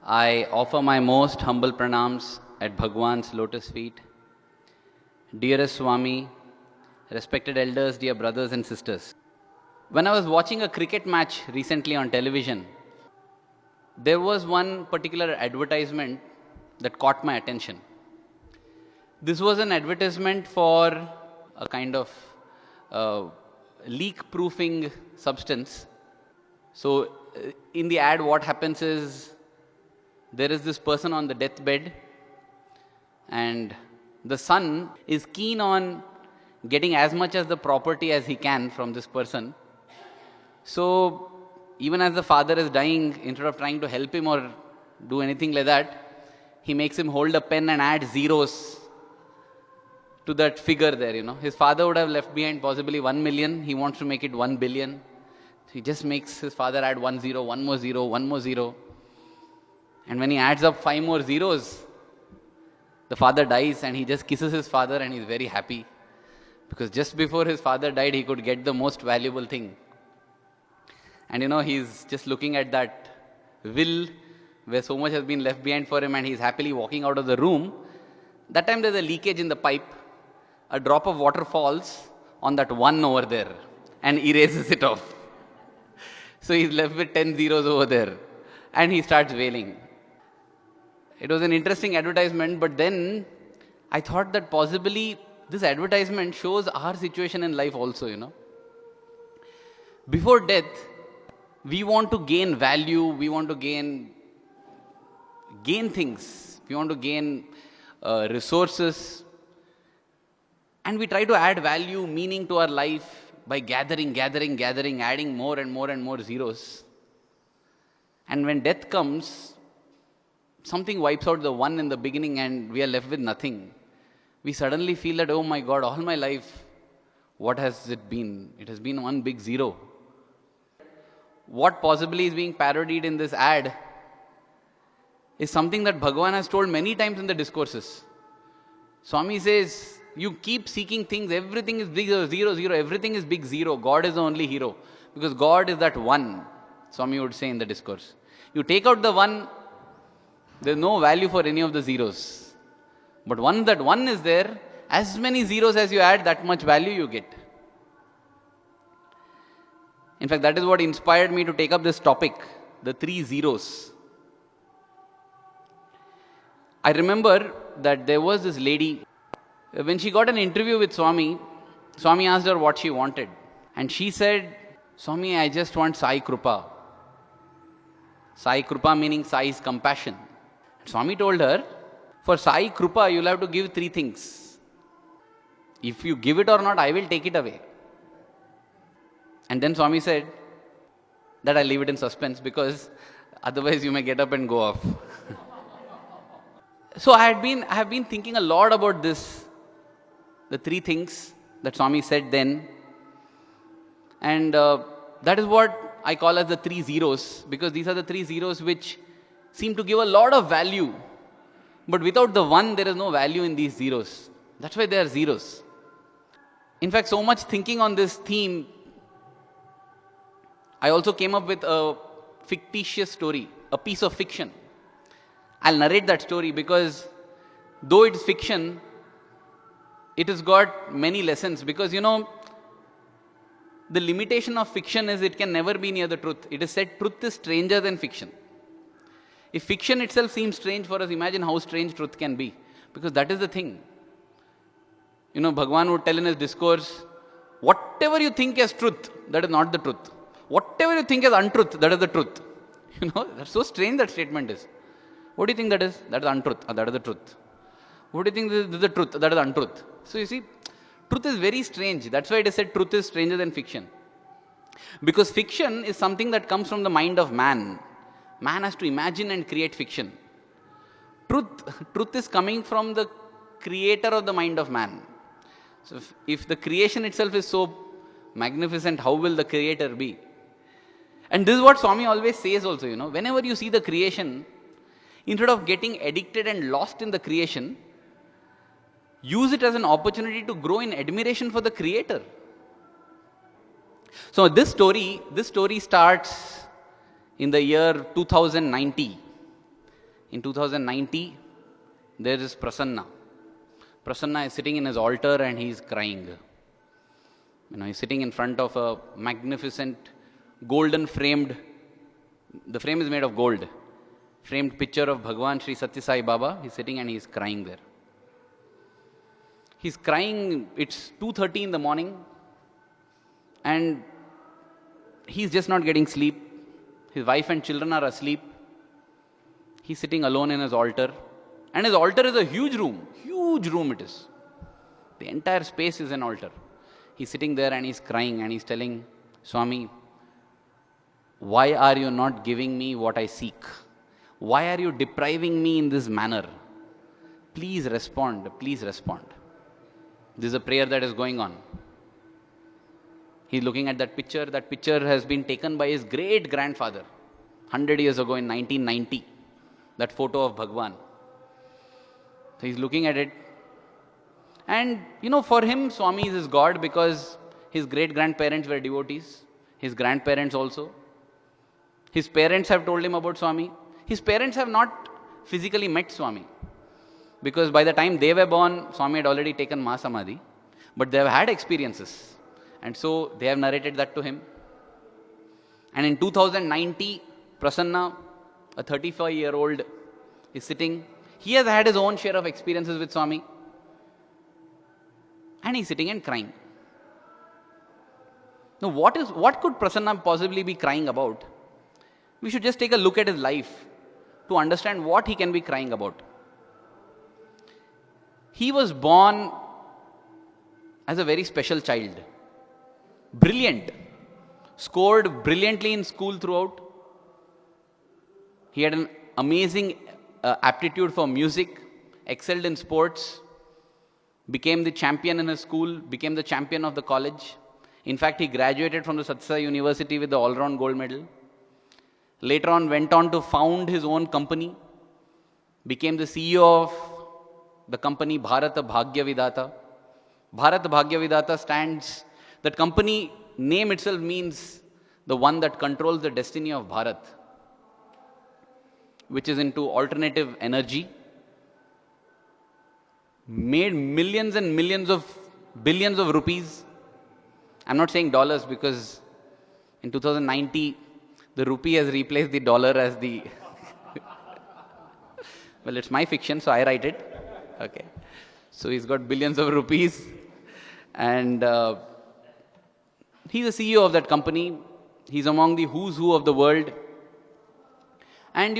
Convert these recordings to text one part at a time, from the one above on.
I offer my most humble pranams at Bhagwan's lotus feet. Dearest Swami, respected elders, dear brothers and sisters. When I was watching a cricket match recently on television, there was one particular advertisement that caught my attention. This was an advertisement for a kind of leak-proofing substance. So, in the ad, what happens is, there is this person on the deathbed, and the son is keen on getting as much as the property as he can from this person. So, even as the father is dying, instead of trying to help him or do anything like that, he makes him hold a pen and add zeros to that figure there, His father would have left behind possibly 1 million. He wants to make it 1 billion. So he just makes his father add 1 zero, 1 more zero, 1 more zero. And when he adds up 5 more zeros, the father dies and he just kisses his father and he's very happy. Because just before his father died, he could get the most valuable thing. And he's just looking at that will where so much has been left behind for him, and he's happily walking out of the room. That time there's a leakage in the pipe. A drop of water falls on that 1 over there and erases it off. So he's left with 10 zeros over there. And he starts wailing. It was an interesting advertisement, but then I thought that possibly this advertisement shows our situation in life also, Before death, we want to gain value, we want to gain things, we want to gain resources, and we try to add value, meaning to our life by gathering, adding more and more zeros. And when death comes, something wipes out the 1 in the beginning and we are left with nothing. We suddenly feel that, oh my God, all my life, what has it been? It has been 1 big zero. What possibly is being parodied in this ad is something that Bhagavan has told many times in the discourses. Swami says, you keep seeking things, everything is big zero, everything is big zero. God is the only hero. Because God is that 1. Swami would say in the discourse. You take out the 1, there is no value for any of the zeros. But once that 1 is there, as many zeros as you add, that much value you get. In fact, that is what inspired me to take up this topic, the 3 zeros. I remember that there was this lady, when she got an interview with Swami, Swami asked her what she wanted. And she said, Swami, I just want Sai Krupa. Sai Krupa meaning Sai is compassion. Swami told her, for Sai Krupa, you'll have to give 3 things. If you give it or not, I will take it away. And then Swami said, that I'll leave it in suspense because otherwise you may get up and go off. So I have been thinking a lot about this, the 3 things that Swami said then. And that is what I call as the 3 zeros, because these are the 3 zeros which seem to give a lot of value. But without the 1, there is no value in these zeros. That's why they are zeros. In fact, so much thinking on this theme, I also came up with a fictitious story, a piece of fiction. I'll narrate that story because though it's fiction, it has got many lessons. Because the limitation of fiction is it can never be near the truth. It is said truth is stranger than fiction. If fiction itself seems strange for us, imagine how strange truth can be. Because that is the thing. Bhagavan would tell in his discourse, whatever you think as truth, that is not the truth. Whatever you think as untruth, that is the truth. That's so strange that statement is. What do you think that is? That is untruth. That is the truth. What do you think this is the truth? That is untruth. So you see, truth is very strange. That's why it is said truth is stranger than fiction. Because fiction is something that comes from the mind of man. Man has to imagine and create fiction. Truth is coming from the creator of the mind of man. So if the creation itself is so magnificent, how will the creator be? And this is what Swami always says also, whenever you see the creation, instead of getting addicted and lost in the creation, use it as an opportunity to grow in admiration for the creator. So this story starts in the year 2090. In 2090, there is Prasanna. Prasanna is sitting in his altar and he is crying. He's sitting in front of a magnificent golden framed, the frame is made of gold, framed picture of Bhagavan Sri Sathya Sai Baba. He's sitting and he's crying there. He's crying, it's 2:30 in the morning, and he's just not getting sleep. His wife and children are asleep. He's sitting alone in his altar. And his altar is a huge room it is. The entire space is an altar. He's sitting there and he's crying and he's telling Swami, why are you not giving me what I seek? Why are you depriving me in this manner? Please respond, please respond. This is a prayer that is going on. He's looking at that picture. That picture has been taken by his great grandfather 100 years ago in 1990. That photo of Bhagwan. So he's looking at it. And for him, Swami is his God because his great grandparents were devotees. His grandparents also. His parents have told him about Swami. His parents have not physically met Swami. Because by the time they were born, Swami had already taken Mahasamadhi. But they have had experiences. And so they have narrated that to him. And in 2090, Prasanna, a 35-year-old, is sitting. He has had his own share of experiences with Swami. And he's sitting and crying. Now, what could Prasanna possibly be crying about? We should just take a look at his life to understand what he can be crying about. He was born as a very special child. Brilliant. Scored brilliantly in school throughout. He had an amazing aptitude for music, excelled in sports, became the champion in his school, became the champion of the college. In fact, he graduated from the Satsangh Sai University with the all-round gold medal. Later on, went on to found his own company, became the CEO of the company Bharata Bhagya Vidata. Bharat Bhagya Vidata stands, that company name itself means the one that controls the destiny of Bharat, which is into alternative energy. Made millions and millions of billions of rupees. I'm not saying dollars because in 2090, the rupee has replaced the dollar as the... Well, it's my fiction, so I write it. Okay. So he's got billions of rupees. And he's the CEO of that company. He's among the who's who of the world. And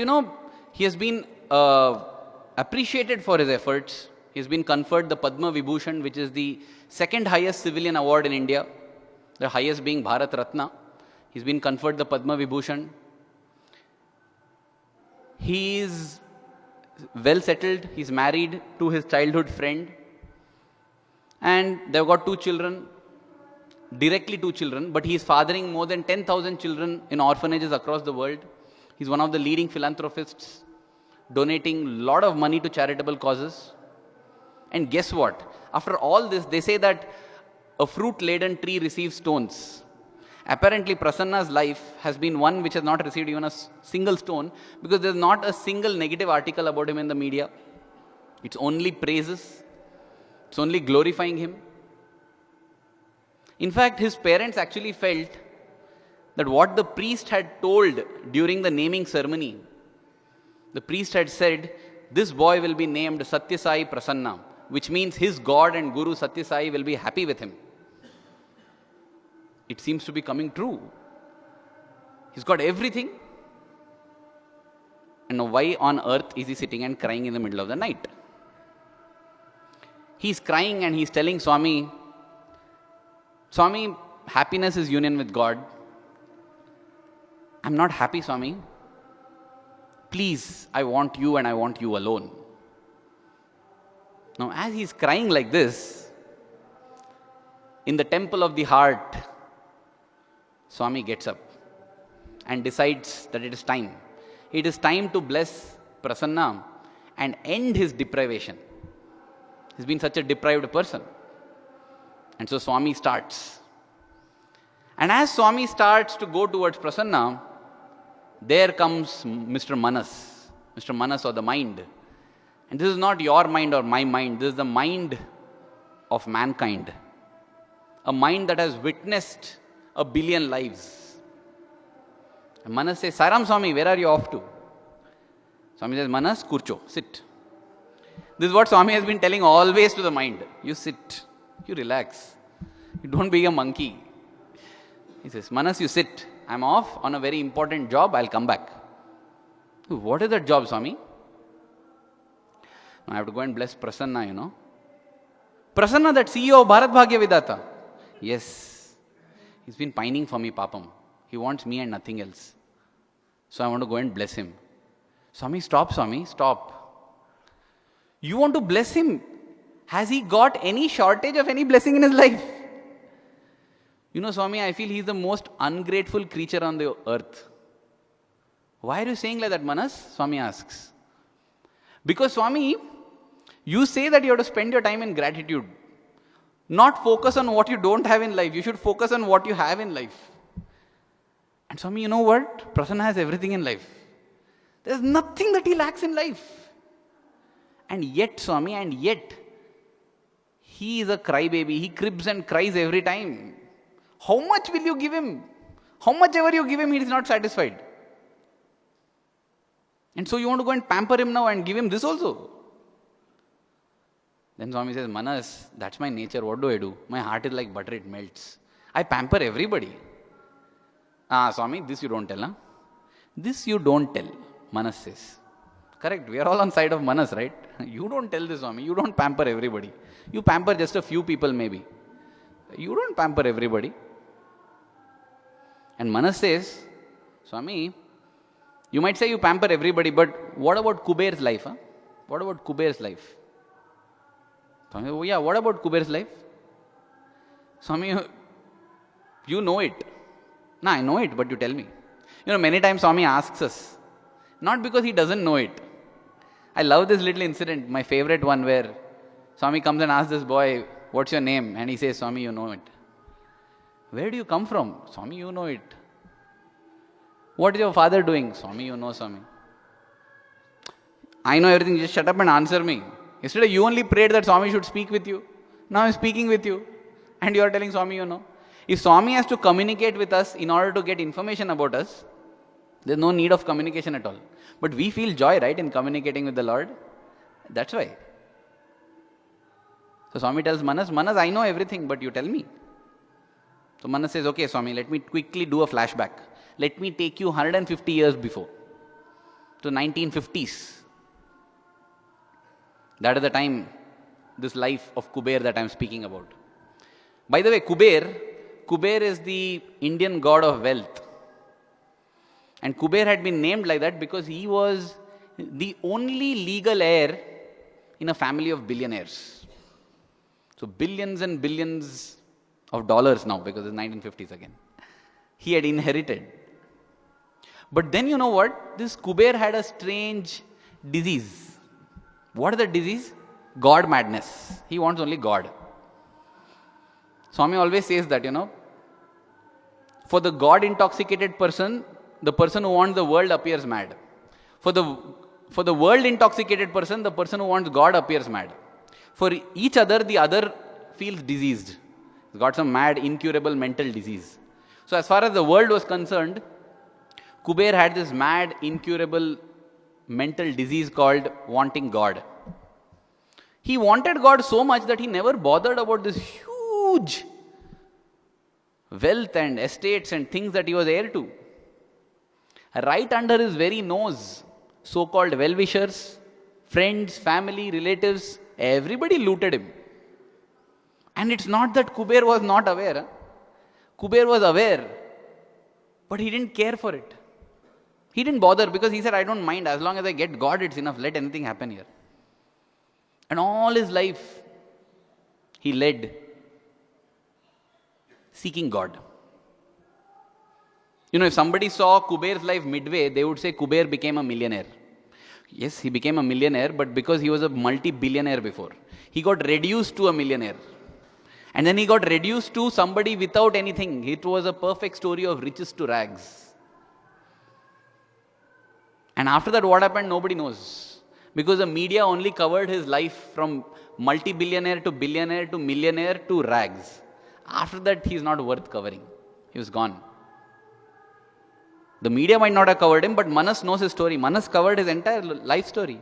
he has been appreciated for his efforts. He has been conferred the Padma Vibhushan, which is the second highest civilian award in India, the highest being Bharat Ratna. He's been conferred the Padma Vibhushan. He is well settled. He's married to his childhood friend. And they've got 2 children, directly 2 children, but he's fathering more than 10,000 children in orphanages across the world. He's one of the leading philanthropists, donating a lot of money to charitable causes. And guess what? After all this, they say that a fruit-laden tree receives stones. Apparently, Prasanna's life has been one which has not received even a single stone because there's not a single negative article about him in the media. It's only praises. It's only glorifying him. In fact, his parents actually felt that what the priest had told during the naming ceremony, the priest had said, this boy will be named Sathya Sai Prasanna, which means his God and Guru Sathya Sai will be happy with him. It seems to be coming true. He's got everything. And now why on earth is he sitting and crying in the middle of the night? He's crying and he's telling Swami, Swami, happiness is union with God. I'm not happy, Swami. Please, I want you and I want you alone. Now, as he's crying like this, in the temple of the heart, Swami gets up and decides that it is time. It is time to bless Prasanna and end his deprivation. He's been such a deprived person. And so Swami starts. And as Swami starts to go towards Prasanna, there comes Mr. Manas. Mr. Manas, or the mind. And this is not your mind or my mind. This is the mind of mankind. A mind that has witnessed 1 billion lives. And Manas says, Sairam Swami, where are you off to? Swami says, Manas, kurcho, sit. This is what Swami has been telling always to the mind. You sit, you relax. You don't be a monkey. He says, Manas, you sit. I'm off on a very important job. I'll come back. What is that job, Swami? I have to go and bless Prasanna, Prasanna, that CEO of Bharat Bhagya Vidata. Yes. He's been pining for me, Papam. He wants me and nothing else. So I want to go and bless him. Swami, stop. You want to bless him? Has he got any shortage of any blessing in his life? Swami, I feel he's the most ungrateful creature on the earth. Why are you saying like that, Manas? Swami asks. Because Swami, you say that you have to spend your time in gratitude. Not focus on what you don't have in life. You should focus on what you have in life. And Swami, you know what? Prasanna has everything in life. There's nothing that he lacks in life. And yet, Swami, he is a crybaby. He cribs and cries every time. How much will you give him? How much ever you give him, he is not satisfied. And so you want to go and pamper him now and give him this also. Then Swami says, Manas, that's my nature. What do I do? My heart is like butter, it melts. I pamper everybody. Swami, this you don't tell, huh? This you don't tell, Manas says. Correct, we are all on side of Manas, right? You don't tell this, Swami. You don't pamper everybody. You pamper just a few people maybe. You don't pamper everybody. And Manas says, Swami, you might say you pamper everybody, but what about Kuber's life? Huh? What about Kuber's life? Swami, oh yeah, what about Kuber's life? Swami, you know it. No, I know it, but you tell me. Many times Swami asks us, not because he doesn't know it. I love this little incident, my favorite one, where Swami comes and asks this boy, what's your name? And he says, Swami, you know it. Where do you come from? Swami, you know it. What is your father doing? Swami, you know, Swami. I know everything, just shut up and answer me. Yesterday you only prayed that Swami should speak with you. Now I'm speaking with you. And you are telling Swami, you know. If Swami has to communicate with us in order to get information about us, there's no need of communication at all. But we feel joy, right, in communicating with the Lord. That's why. So Swami tells Manas, I know everything, but you tell me. So Manas says, okay, Swami, let me quickly do a flashback. Let me take you 150 years before, to 1950s. That is the time, this life of Kuber that I am speaking about. By the way, Kuber is the Indian god of wealth. And Kuber had been named like that because he was the only legal heir in a family of billionaires. So billions and billions of dollars now, because it's 1950s again. He had inherited. But then you know what? This Kuber had a strange disease. What is the disease? God madness. He wants only God. Swami always says that, for the God intoxicated person, the person who wants the world appears mad. For the world intoxicated person, the person who wants God appears mad. For each other, the other feels diseased. He's got some mad, incurable mental disease. So as far as the world was concerned, Kuber had this mad, incurable mental disease called wanting God. He wanted God so much that he never bothered about this huge wealth and estates and things that he was heir to. Right under his very nose, so-called well-wishers, friends, family, relatives, everybody looted him. And it's not that Kuber was not aware. Huh? Kuber was aware, but he didn't care for it. He didn't bother because he said, I don't mind. As long as I get God, it's enough. Let anything happen here. And all his life, he led seeking God. If somebody saw Kuber's life midway, they would say Kuber became a millionaire. Yes, he became a millionaire, but because he was a multi-billionaire before. He got reduced to a millionaire. And then he got reduced to somebody without anything. It was a perfect story of riches to rags. And after that, what happened? Nobody knows. Because the media only covered his life from multi-billionaire to billionaire to millionaire to rags. After that, he's not worth covering. He was gone. The media might not have covered him, but Manas knows his story. Manas covered his entire life story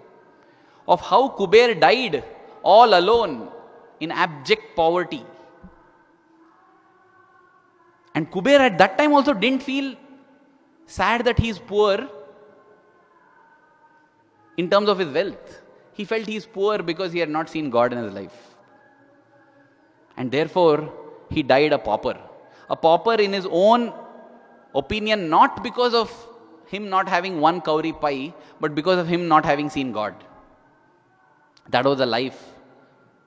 of how Kuber died all alone in abject poverty. And Kuber at that time also didn't feel sad that he is poor in terms of his wealth. He felt he is poor because he had not seen God in his life. And therefore, he died a pauper. A pauper in his own opinion, not because of him not having one kauri pai, but because of him not having seen God. That was the life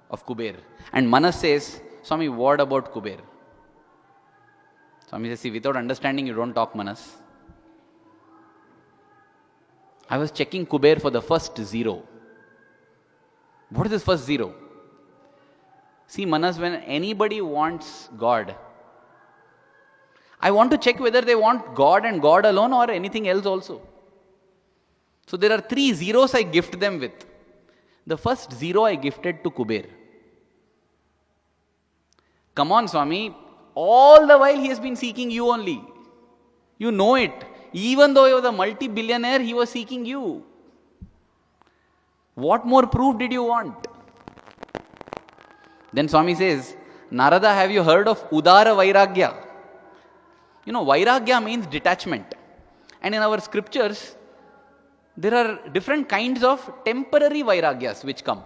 of Kuber. And Manas says, Swami, what about Kuber? Swami says, see, without understanding, you don't talk, Manas. I was checking Kuber for the first zero. What is this first zero? See, Manas, when anybody wants God, I want to check whether they want God and God alone or anything else also. So there are 3 zeros I gift them with. The first zero I gifted to Kuber. Come on, Swami, all the while he has been seeking you only. You know it. Even though he was a multi-billionaire, he was seeking you. What more proof did you want? Then Swami says, Narada, have you heard of Udara Vairagya? You know, Vairagya means detachment. And in our scriptures, there are different kinds of temporary Vairagyas which come.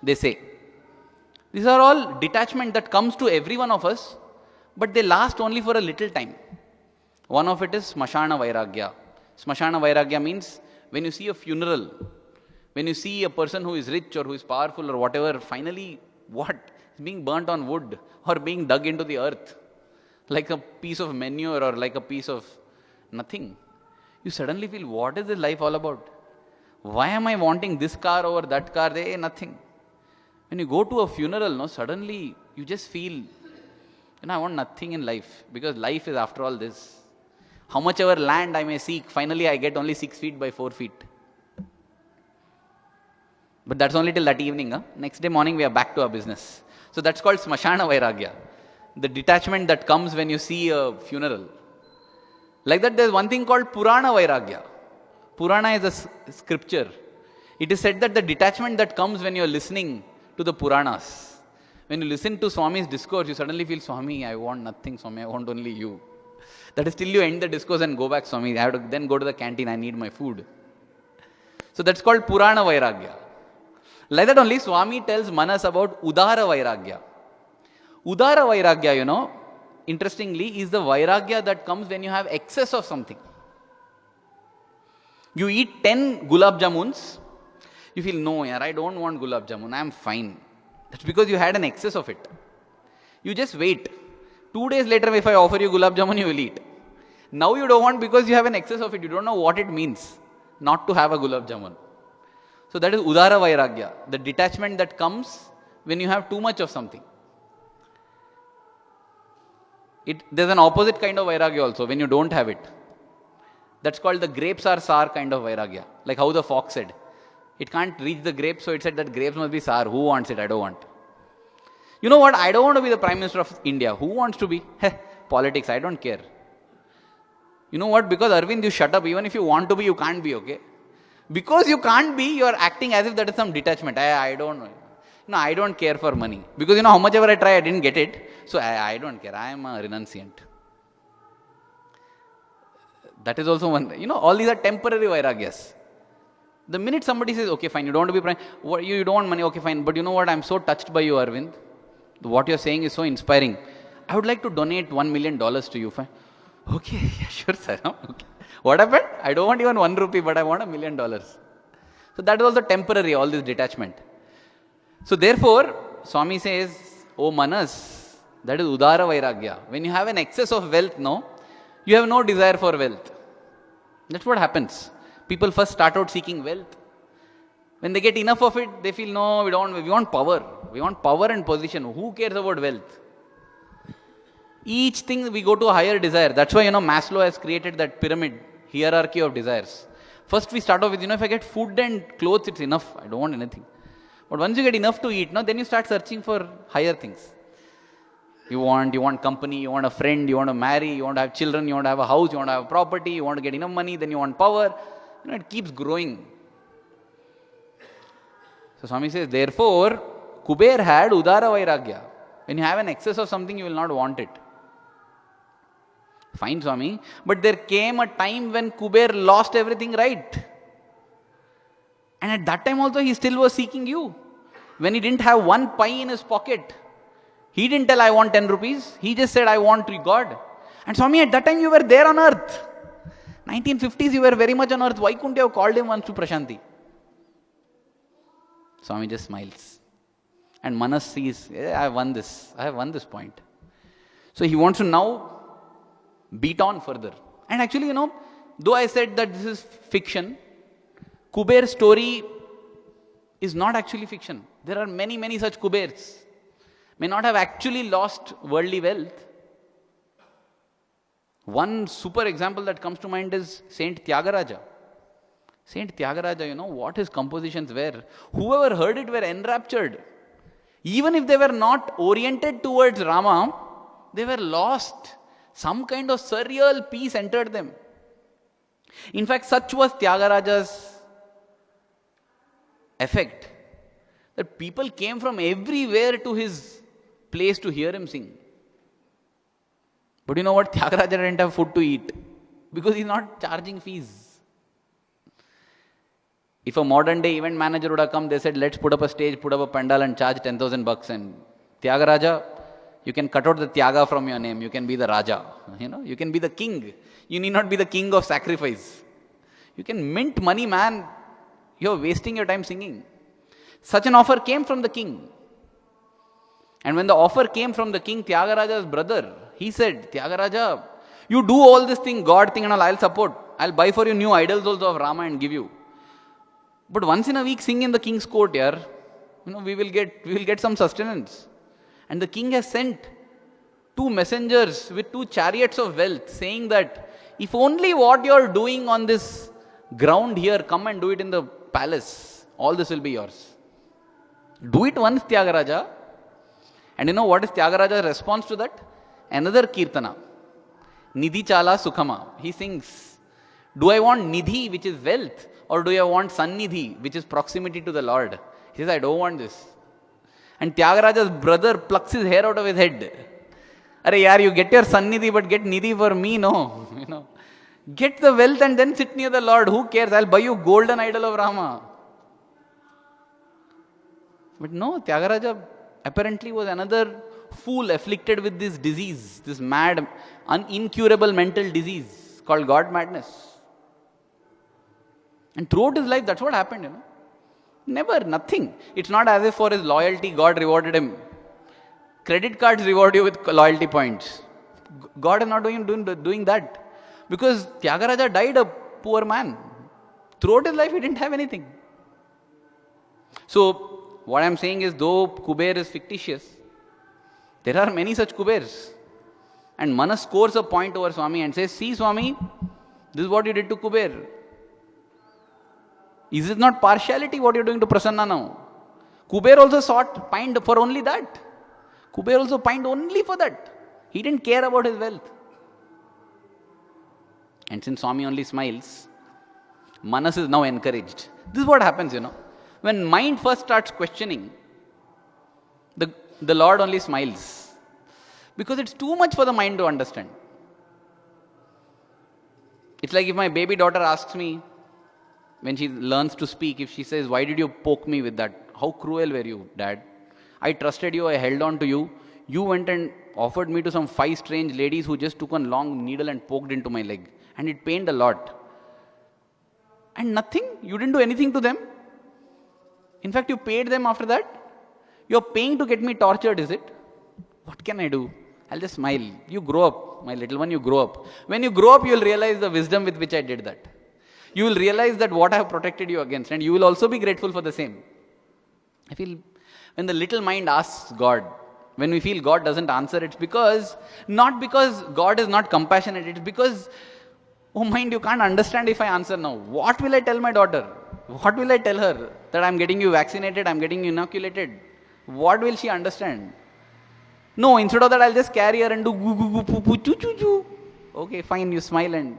They say, these are all detachment that comes to every one of us, but they last only for a little time. One of it is Smashana Vairagya. Smashana Vairagya means when you see a funeral, when you see a person who is rich or who is powerful or whatever, finally what? Being burnt on wood or being dug into the earth like a piece of manure or like a piece of nothing. You suddenly feel, what is this life all about? Why am I wanting this car over that car? They nothing. When you go to a funeral, no, suddenly you just feel, I want nothing in life, because life is after all this. How much ever land I may seek, finally I get only 6 feet by 4 feet. But that's only till that evening. Huh? Next day morning we are back to our business. So that's called Smashana Vairagya. The detachment that comes when you see a funeral. Like that, there's one thing called Purana Vairagya. Purana is a scripture. It is said that the detachment that comes when you're listening to the Puranas. When you listen to Swami's discourse, you suddenly feel, Swami, I want nothing, Swami, I want only you. That is till you end the discourse and go back, Swami. I have to then go to the canteen, I need my food. So that's called Purana Vairagya. Like that only, Swami tells Manas about Udara Vairagya. Udara Vairagya, interestingly, is the Vairagya that comes when you have excess of something. You eat 10 gulab jamuns, you feel, no, yaar, I don't want gulab jamun, I am fine. That's because you had an excess of it. You just wait. 2 days later, if I offer you gulab jamun, you will eat. Now you don't want because you have an excess of it. You don't know what it means not to have a gulab jamun. So that is Udara Vairagya, the detachment that comes when you have too much of something. There's an opposite kind of Vairagya also, when you don't have it. That's called the grapes are sour kind of Vairagya. Like how the fox said. It can't reach the grapes, so it said that grapes must be sour. Who wants it? I don't want. You know what? I don't want to be the Prime Minister of India. Who wants to be? Politics, I don't care. You know what? Because Arvind, you shut up. Even if you want to be, you can't be, okay? Because you can't be, you are acting as if that is some detachment. I don't know. No, I don't care for money. Because how much ever I try, I didn't get it. So I don't care. I am a renunciant. That is also one. All these are temporary Vairagyas. The minute somebody says, okay, fine, you don't want to be prime, you don't want money, okay, fine. But you know what? I'm so touched by you, Arvind. What you're saying is so inspiring. I would like to donate $1 million to you. Fine. Okay, yeah, sure, sir. Okay. What happened? I don't want even 1 rupee, but I want $1 million. So that is also temporary, all this detachment. So therefore, Swami says, oh Manas, that is Udara Vairagya. When you have an excess of wealth, you have no desire for wealth. That's what happens. People first start out seeking wealth. When they get enough of it, they feel, no, we want power. We want power and position. Who cares about wealth? Each thing we go to a higher desire. That's why, Maslow has created that pyramid, hierarchy of desires. First we start off with, if I get food and clothes, it's enough. I don't want anything. But once you get enough to eat, then you start searching for higher things. You want company, you want a friend, you want to marry, you want to have children, you want to have a house, you want to have a property, you want to get enough money, then you want power. It keeps growing. So Swami says, therefore, Kuber had Udara Vairagya. When you have an excess of something, you will not want it. Fine, Swami. But there came a time when Kuber lost everything, right? And at that time also, he still was seeking you. When he didn't have one pi in his pocket, he didn't tell, I want 10 rupees. He just said, I want God. And Swami, at that time, you were there on earth. 1950s, you were very much on earth. Why couldn't you have called him once to Prashanti? Swami just smiles. And Manas sees, I have won this. I have won this point. So he wants to now beat on further. And actually, though I said that this is fiction, Kuber's story is not actually fiction. There are many, many such Kubers. May not have actually lost worldly wealth. One super example that comes to mind is Saint Tyagaraja. Saint Tyagaraja, what his compositions were. Whoever heard it were enraptured. Even if they were not oriented towards Rama, they were lost. Some kind of surreal peace entered them. In fact, such was Tyagaraja's effect that people came from everywhere to his place to hear him sing. But you know what? Tyagaraja didn't have food to eat because he's not charging fees. If a modern day event manager would have come, they said, let's put up a stage, put up a pandal and charge 10,000 bucks. And Tyagaraja, you can cut out the Tyaga from your name. You can be the Raja. You can be the king. You need not be the king of sacrifice. You can mint money, man. You're wasting your time singing. Such an offer came from the king. And when the offer came from the king, Tyagaraja's brother, he said, Tyagaraja, you do all this thing, God thing and all, I'll support. I'll buy for you new idols also of Rama and give you. But once in a week sing in the king's court here, we will get some sustenance. And the king has sent 2 messengers with 2 chariots of wealth, saying that if only what you're doing on this ground here, come and do it in the palace, all this will be yours. Do it once, Tyagaraja. And what is Tyagaraja's response to that? Another Kirtana. Nidhi Chala Sukhama. He sings, do I want Nidhi, which is wealth, or do I want Sannidhi, which is proximity to the Lord? He says, I don't want this. And Tyagaraja's brother plucks his hair out of his head. Arey yaar, you get your Sannidhi, but get Nidhi for me, no. Get the wealth and then sit near the Lord. Who cares? I'll buy you golden idol of Rama. But no, Tyagaraja apparently was another fool afflicted with this disease, this mad, incurable mental disease called God madness. And throughout his life, that's what happened, Never, nothing. It's not as if for his loyalty, God rewarded him. Credit cards reward you with loyalty points. God is not doing that. Because Tyagaraja died a poor man. Throughout his life, he didn't have anything. So, what I'm saying is, though Kuber is fictitious, there are many such Kubers. And Manas scores a point over Swami and says, see Swami, this is what you did to Kuber. Is it not partiality what you're doing to Prasanna now? Kuber also pined for only that. Kuber also pined only for that. He didn't care about his wealth. And since Swami only smiles, Manas is now encouraged. This is what happens, When mind first starts questioning, the Lord only smiles. Because it's too much for the mind to understand. It's like if my baby daughter asks me, when she learns to speak, if she says, why did you poke me with that? How cruel were you, Dad? I trusted you, I held on to you. You went and offered me to some 5 strange ladies who just took a long needle and poked into my leg. And it pained a lot. And nothing? You didn't do anything to them? In fact, you paid them after that? You're paying to get me tortured, is it? What can I do? I'll just smile. You grow up, my little one, you grow up. When you grow up, you'll realize the wisdom with which I did that. You will realize that what I have protected you against, and you will also be grateful for the same. I feel when the little mind asks God, when we feel God doesn't answer, it's not because God is not compassionate, it's because Oh mind, you can't understand if I answer now. What will I tell my daughter? What will I tell her? That I'm getting you vaccinated, I'm getting you inoculated. What will she understand? No, instead of that, I'll just carry her and do goo goo goo poo poo choo choo choo. Okay, fine, you smile and.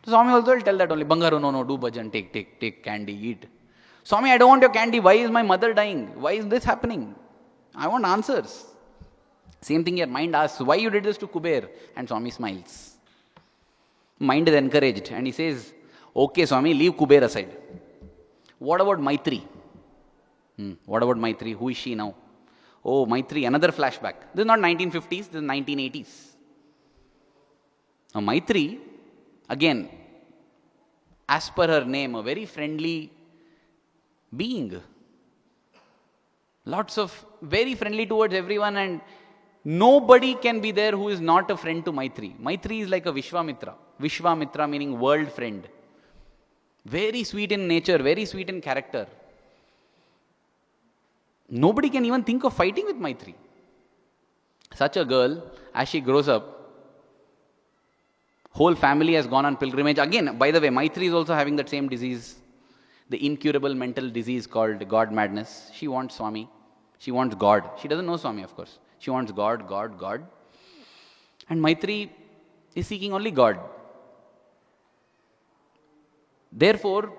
Swami also will tell that only. Bangaru, no, do bhajan, take candy, eat. Swami, I don't want your candy. Why is my mother dying? Why is this happening? I want answers. Same thing your mind asks, why you did this to Kuber? And Swami smiles. Mind is encouraged and he says, okay Swami, leave Kuber aside. What about Maithri? What about Maithri? Who is she now? Oh, Maithri, another flashback. This is not 1950s, this is 1980s. Now Maithri, again, as per her name, a very friendly being. Lots of, very friendly towards everyone, and nobody can be there who is not a friend to Maithri. Maithri is like a Vishwamitra. Vishwamitra meaning world friend. Very sweet in nature, very sweet in character. Nobody can even think of fighting with Maithri. Such a girl, as she grows up, whole family has gone on pilgrimage. Again, by the way, Maithri is also having that same disease, the incurable mental disease called God madness. She wants Swami. She wants God. She doesn't know Swami, of course. She wants God. And Maithri is seeking only God. Therefore,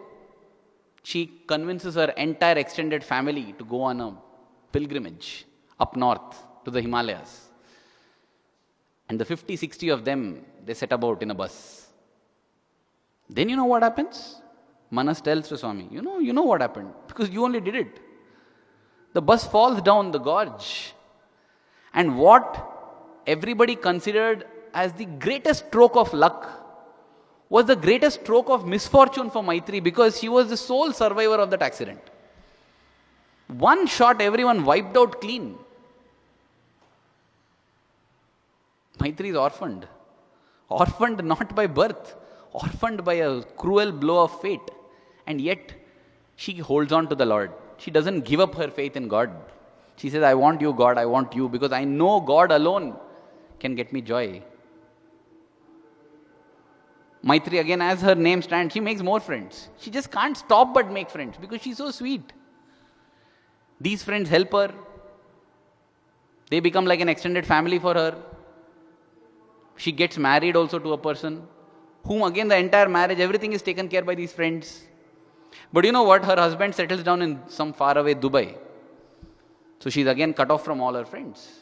she convinces her entire extended family to go on a pilgrimage up north to the Himalayas. And the 50, 60 of them, they set about in a bus. Then you know what happens? Manas tells to Swami, you know what happened, because you only did it. The bus falls down the gorge. And what everybody considered as the greatest stroke of luck was the greatest stroke of misfortune for Maithri, because she was the sole survivor of that accident. One shot, everyone wiped out clean. Maithri is orphaned. Orphaned not by birth, orphaned by a cruel blow of fate. And yet, she holds on to the Lord. She doesn't give up her faith in God. She says, I want you, God, I want you, because I know God alone can get me joy. Maithri, again, as her name stands, she makes more friends. She just can't stop but make friends because she's so sweet. These friends help her. They become like an extended family for her. She gets married also to a person whom, again, the entire marriage, everything is taken care by these friends. But you know what? Her husband settles down in some faraway Dubai. So she's again cut off from all her friends.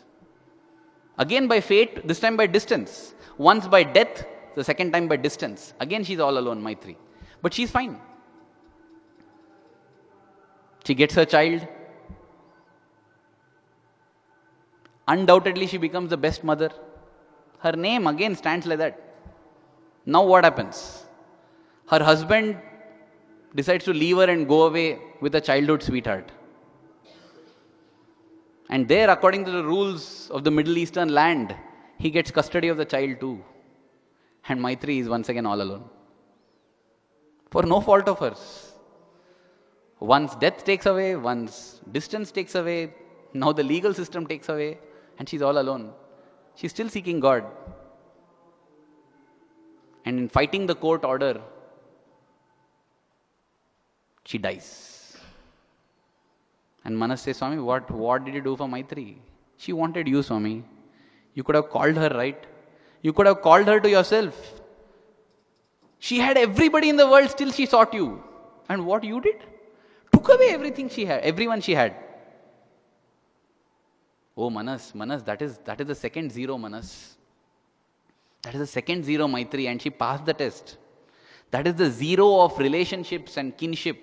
Again by fate, this time by distance. Once by death, the second time by distance. Again she's all alone, Maithri. But she's fine. She gets her child. Undoubtedly she becomes the best mother. Her name again stands like that. Now what happens? Her husband decides to leave her and go away with a childhood sweetheart. And there, according to the rules of the Middle Eastern land, he gets custody of the child too. And Maithri is once again all alone. For no fault of hers. Once death takes away, once distance takes away, now the legal system takes away, and she's all alone. She's still seeking God. And in fighting the court order, she dies. And Manas says, Swami, what did you do for Maithri? She wanted you, Swami. You could have called her, right? You could have called her to yourself. She had everybody in the world, still she sought you. And what you did? Took away everything she had, everyone she had. Oh, Manas, that is the second zero, Manas. That is the second zero, Maithri, and she passed the test. That is the zero of relationships and kinship.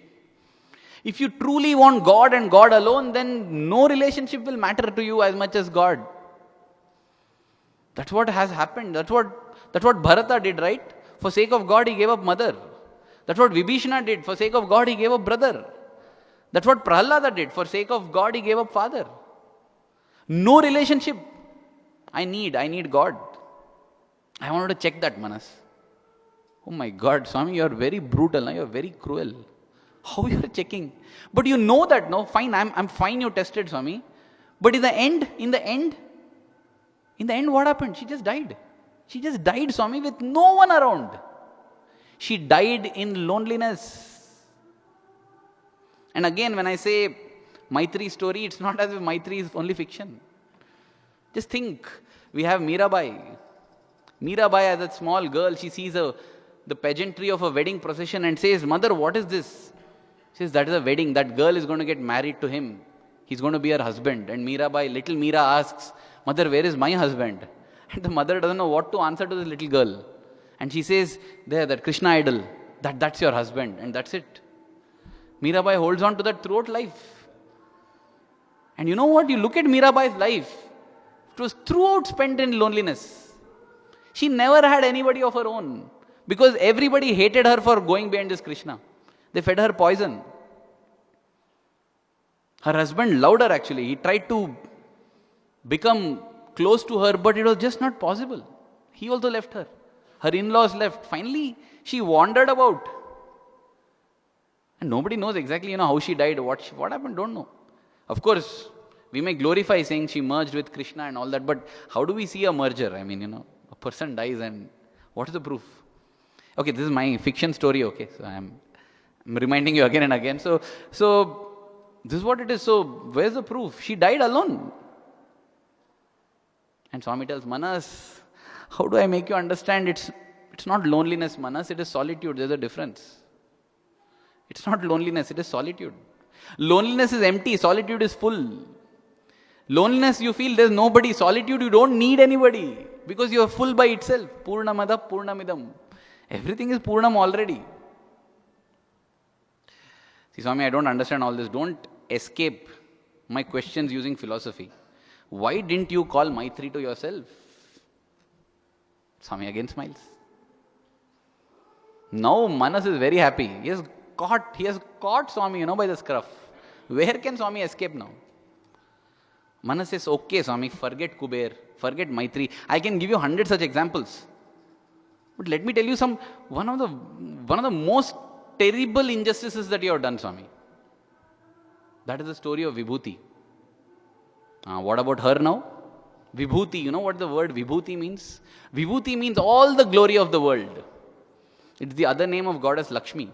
If you truly want God and God alone, then no relationship will matter to you as much as God. That's what has happened. That's what Bharata did, right? For sake of God, he gave up mother. That's what Vibhishana did. For sake of God, he gave up brother. That's what Prahlada did. For sake of God, he gave up father. No relationship. I need God. I wanted to check that, Manas. Oh my God, Swami, you are very brutal. You are very cruel. How you are checking? But you know that, no? Fine, I'm fine you tested, Swami. But in the end, what happened? She just died. She just died, Swami, with no one around. She died in loneliness. And again, when I say Maithri story, it's not as if Maithri is only fiction. Just think, we have Mirabai. Mirabai, as a small girl, she sees the pageantry of a wedding procession and says, "Mother, what is this?" She says, "That is a wedding. That girl is going to get married to him. He's going to be her husband." And Mirabai, little Meera asks, "Mother, where is my husband?" And the mother doesn't know what to answer to this little girl. And she says, "There, that Krishna idol, that's your husband." And that's it. Mirabai holds on to that throughout life. And you know what? You look at Mirabai's life. It was throughout spent in loneliness. She never had anybody of her own. Because everybody hated her for going behind this Krishna. They fed her poison. Her husband loved her actually. He tried to become close to her, but it was just not possible. He also left her. Her in-laws left. Finally, she wandered about. And nobody knows exactly, how she died, what happened, don't know. Of course, we may glorify saying she merged with Krishna and all that, but how do we see a merger? I mean, a person dies and what is the proof? Okay, this is my fiction story, okay, so I'm reminding you again and again. So this is what it is. So where's the proof? She died alone. And Swami tells, "Manas, how do I make you understand? It's not loneliness, Manas, it is solitude. There's a difference. It's not loneliness, it is solitude. Loneliness is empty, solitude is full. Loneliness, you feel there's nobody. Solitude, you don't need anybody because you are full by itself. Purnamada Purnamidam. Everything is Purnam already." See, Swami, I don't understand all this. Don't escape my questions using philosophy. Why didn't you call Maithri to yourself? Swami again smiles. Now Manas is very happy. He has caught Swami, by the scruff. Where can Swami escape now? Manas says, "Okay, Swami, forget Kuber, forget Maithri. I can give you 100 such examples. But let me tell you one of the most terrible injustices that you have done, Swami. That is the story of Vibhuti. What about her now? Vibhuti, you know what the word Vibhuti means? Vibhuti means all the glory of the world. It's the other name of goddess Lakshmi.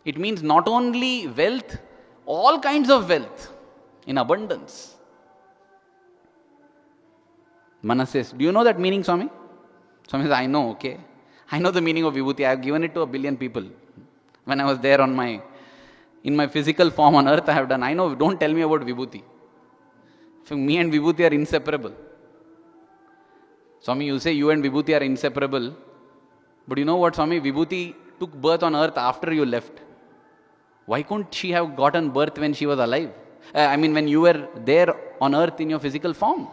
It means not only wealth, all kinds of wealth in abundance. Manas says, "Do you know that meaning, Swami?" Swami says, "I know, okay. I know the meaning of Vibhuti. I have given it to 1 billion people. When I was there in my physical form on earth, I have done. I know, don't tell me about Vibhuti. So me and Vibhuti are inseparable." Swami, you say you and Vibhuti are inseparable. But you know what, Swami? Vibhuti took birth on earth after you left. Why couldn't she have gotten birth when she was alive? When you were there on earth in your physical form.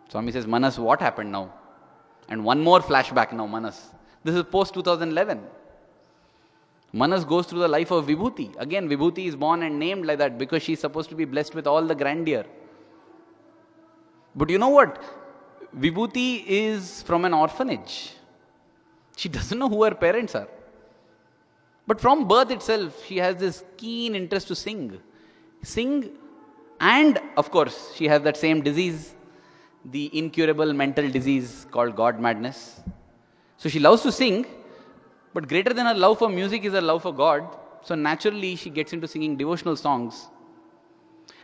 Swami says, "Manas, what happened now?" And one more flashback now, Manas. This is post 2011. Manas goes through the life of Vibhuti. Again, Vibhuti is born and named like that because she's supposed to be blessed with all the grandeur. But you know what? Vibhuti is from an orphanage. She doesn't know who her parents are. But from birth itself, she has this keen interest to sing. And of course, she has that same disease, the incurable mental disease called God madness. So she loves to sing, but greater than her love for music is her love for God. So naturally, she gets into singing devotional songs.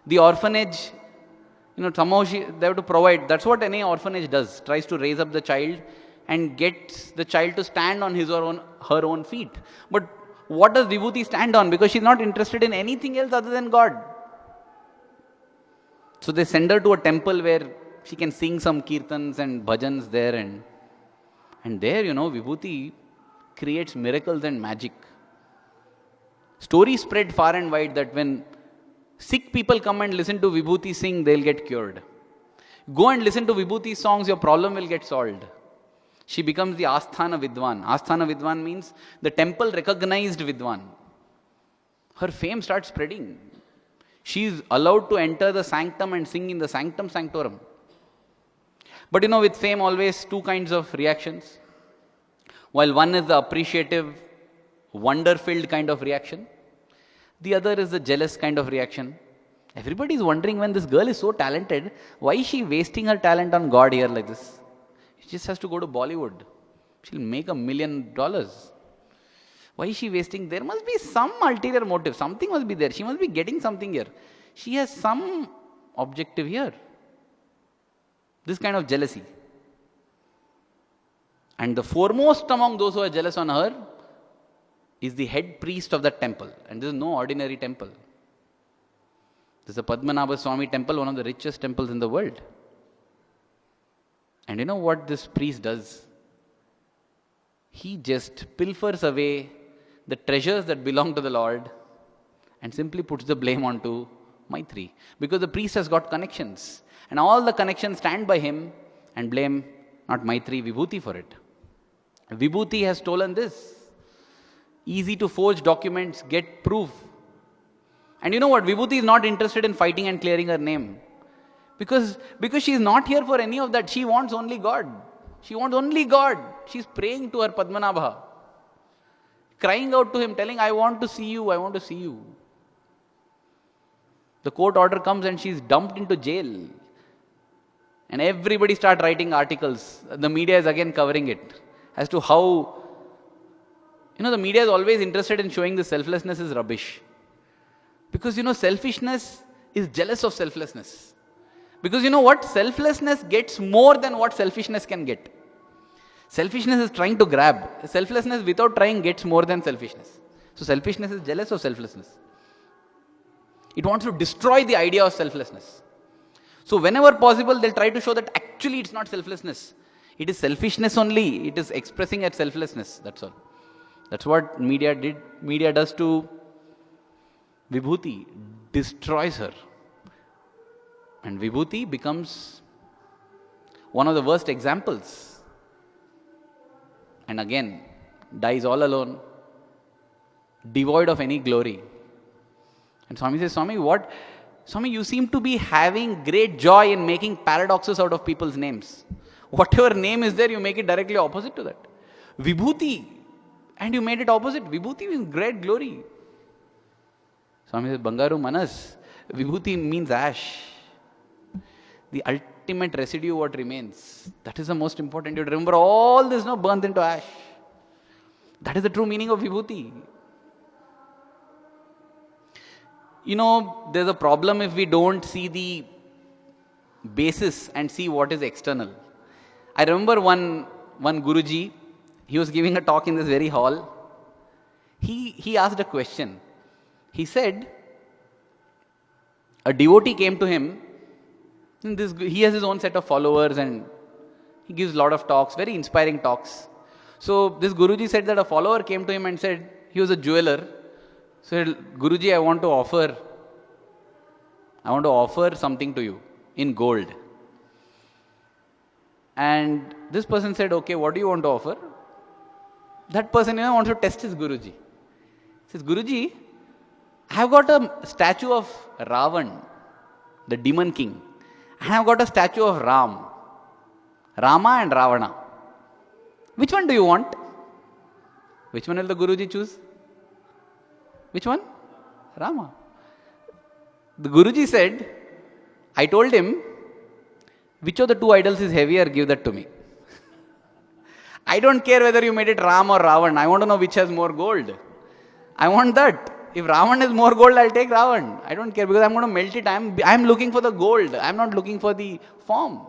The orphanage, somehow they have to provide. That's what any orphanage does. Tries to raise up the child and gets the child to stand on his or her own feet. But what does Vibhuti stand on? Because she's not interested in anything else other than God. So they send her to a temple where she can sing some kirtans and bhajans there. And there, Vibhuti creates miracles and magic. Stories spread far and wide that when sick people come and listen to Vibhuti sing, they'll get cured. Go and listen to Vibhuti songs, your problem will get solved. She becomes the Asthana Vidwan. Asthana Vidwan means the temple recognized Vidwan. Her fame starts spreading. She is allowed to enter the sanctum and sing in the sanctum sanctorum. But with fame always two kinds of reactions. While one is the appreciative, wonder-filled kind of reaction, the other is the jealous kind of reaction. Everybody is wondering, when this girl is so talented, why is she wasting her talent on God here like this? She just has to go to Bollywood. She'll make $1 million. Why is she wasting? There must be some ulterior motive. Something must be there. She must be getting something here. She has some objective here. This kind of jealousy. And the foremost among those who are jealous on her is the head priest of that temple. And this is no ordinary temple. This is a Padmanabha Swami temple, one of the richest temples in the world. And you know what this priest does? He just pilfers away the treasures that belong to the Lord and simply puts the blame onto Maithri. Because the priest has got connections. And all the connections stand by him and blame not Maithri, Vibhuti for it. Vibhuti has stolen this. Easy to forge documents, get proof. And you know what? Vibhuti is not interested in fighting and clearing her name. Because she is not here for any of that. She wants only God. She wants only God. She is praying to her Padmanabha. Crying out to him, telling, I want to see you, I want to see you. The court order comes and she is dumped into jail. And everybody starts writing articles. The media is again covering it. As to how, the media is always interested in showing the selflessness is rubbish. Because, selfishness is jealous of selflessness. Because you know what? Selflessness gets more than what selfishness can get. Selfishness is trying to grab. Selflessness without trying gets more than selfishness. So selfishness is jealous of selflessness. It wants to destroy the idea of selflessness. So whenever possible, they'll try to show that actually it's not selflessness. It is selfishness only. It is expressing at selflessness. That's all. That's what media does to Vibhuti. Destroys her. And Vibhuti becomes one of the worst examples. And again, dies all alone, devoid of any glory. And Swami says, Swami, what? Swami, you seem to be having great joy in making paradoxes out of people's names. Whatever name is there, you make it directly opposite to that. Vibhuti, and you made it opposite. Vibhuti means great glory. Swami says, Bangaru Manas, Vibhuti means ash. The ultimate residue what remains. That is the most important. You remember all this burnt into ash. That is the true meaning of Vibhuti. There's a problem if we don't see the basis and see what is external. I remember one Guruji, he was giving a talk in this very hall. He asked a question. He said, a devotee came to him. He has his own set of followers and he gives a lot of talks, very inspiring talks. So this Guruji said that a follower came to him and said, he was a jeweler. Said, Guruji, I want to offer something to you in gold. And this person said, okay, what do you want to offer? That person wants to test his Guruji. He says, Guruji, I have got a statue of Ravan, the demon king. And I have got a statue of Rama and Ravana. Which one do you want? Which one will the Guruji choose? Which one? Rama. The Guruji said, I told him, which of the two idols is heavier, give that to me. I don't care whether you made it Ram or Ravan. I want to know which has more gold. I want that. If Ravan is more gold, I'll take Ravan. I don't care because I'm going to melt it. I'm looking for the gold. I'm not looking for the form.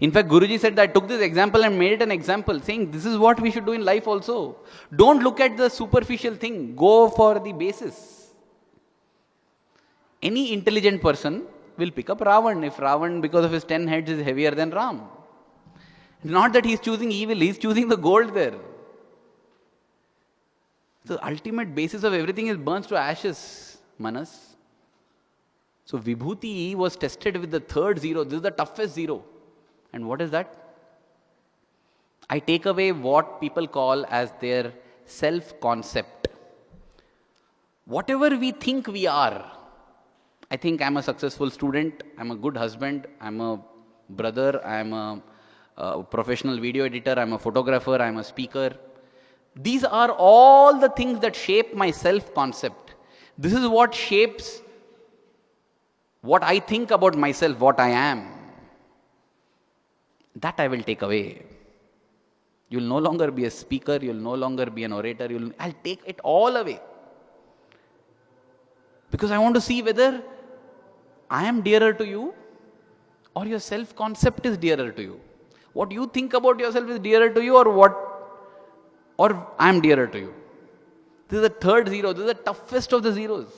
In fact, Guruji said that I took this example and made it an example, saying this is what we should do in life also. Don't look at the superficial thing. Go for the basis. Any intelligent person will pick up Ravan if Ravan, because of his 10 heads, is heavier than Ram. Not that he's choosing evil, he's choosing the gold there. The ultimate basis of everything is burns to ashes, Manas. So Vibhuti was tested with the third zero. This is the toughest zero. And what is that? I take away what people call as their self-concept. Whatever we think we are. I think I'm a successful student, I'm a good husband, I'm a brother, I'm a professional video editor, I'm a photographer, I'm a speaker. These are all the things that shape my self-concept. This is what shapes what I think about myself, what I am. That I will take away. You'll no longer be a speaker, you'll no longer be an orator, I'll take it all away. Because I want to see whether I am dearer to you or your self-concept is dearer to you. What you think about yourself is dearer to you or I am dearer to you. This is the third zero, this is the toughest of the zeros.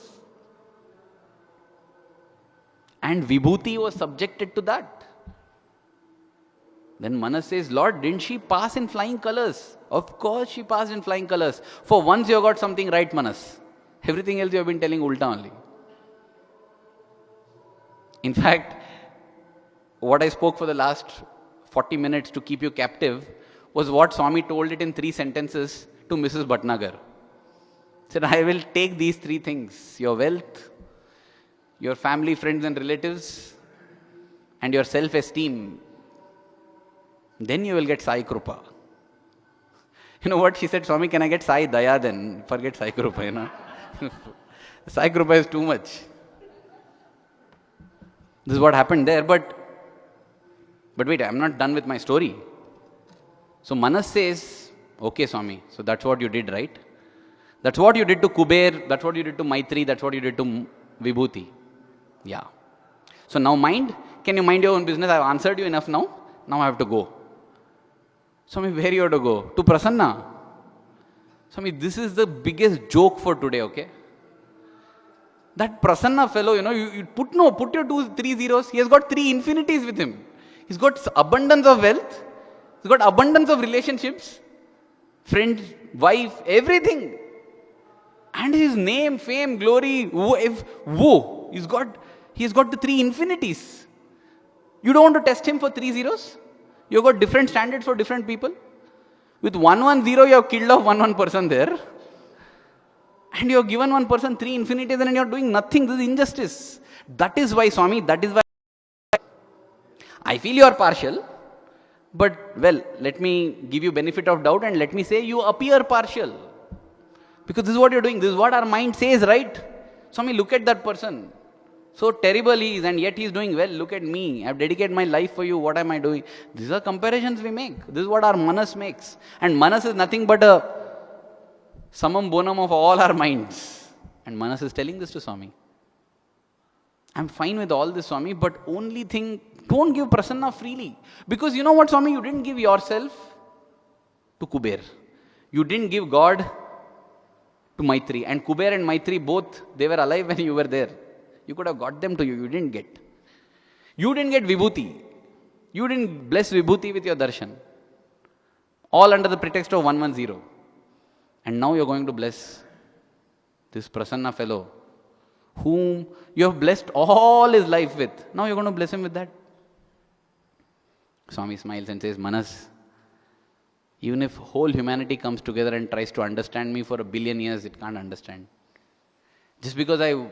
And Vibhuti was subjected to that. Then Manas says, Lord, didn't she pass in flying colors? Of course she passed in flying colors. For once you got something right, Manas. Everything else you have been telling ulta only. In fact, what I spoke for the last 40 minutes to keep you captive was what Swami told it in 3 sentences to Mrs. Bhatnagar. He said, I will take these 3 things, your wealth, your family, friends and relatives, and your self-esteem. Then you will get Sai Krupa. You know what? She said, Swami, can I get Sai Daya then? Forget Sai Krupa, you know. Sai Krupa is too much. This is what happened there, but wait, I'm not done with my story. So Manas says, okay Swami, so that's what you did, right? That's what you did to Kuber, that's what you did to Maithri, that's what you did to Vibhuti. Yeah. So now mind, can you mind your own business? I've answered you enough now. Now I have to go. Swami, where you have to go? To Prasanna. Swami, this is the biggest joke for today, okay? That Prasanna fellow, you put your 2, 3 zeros. He has got 3 infinities with him. He's got abundance of wealth. He's got abundance of relationships. Friends, wife, everything. And his name, fame, glory, woe. He has got the 3 infinities. You don't want to test him for 3 zeros? You've got different standards for different people. With 110, you have killed off one person there. And you have given one person 3 infinities and you are doing nothing. This is injustice. That is why, Swami, I feel you are partial. But, well, let me give you benefit of doubt and let me say you appear partial. Because this is what you're doing. This is what our mind says, right? Swami, look at that person. So terrible he is and yet he is doing well. Look at me. I have dedicated my life for you. What am I doing? These are comparisons we make. This is what our Manas makes. And Manas is nothing but a summum bonum of all our minds. And Manas is telling this to Swami. I'm fine with all this, Swami, but only thing, don't give Prasanna freely. Because you know what, Swami? You didn't give yourself to Kuber. You didn't give God to Maithri. And Kuber and Maithri both, they were alive when you were there. You could have got them to you. You didn't get. You didn't get Vibhuti. You didn't bless Vibhuti with your darshan. All under the pretext of 110. And now you're going to bless this Prasanna fellow, whom you have blessed all his life with. Now you're going to bless him with that. Swami smiles and says, Manas, even if whole humanity comes together and tries to understand me for 1 billion years, it can't understand. Just because I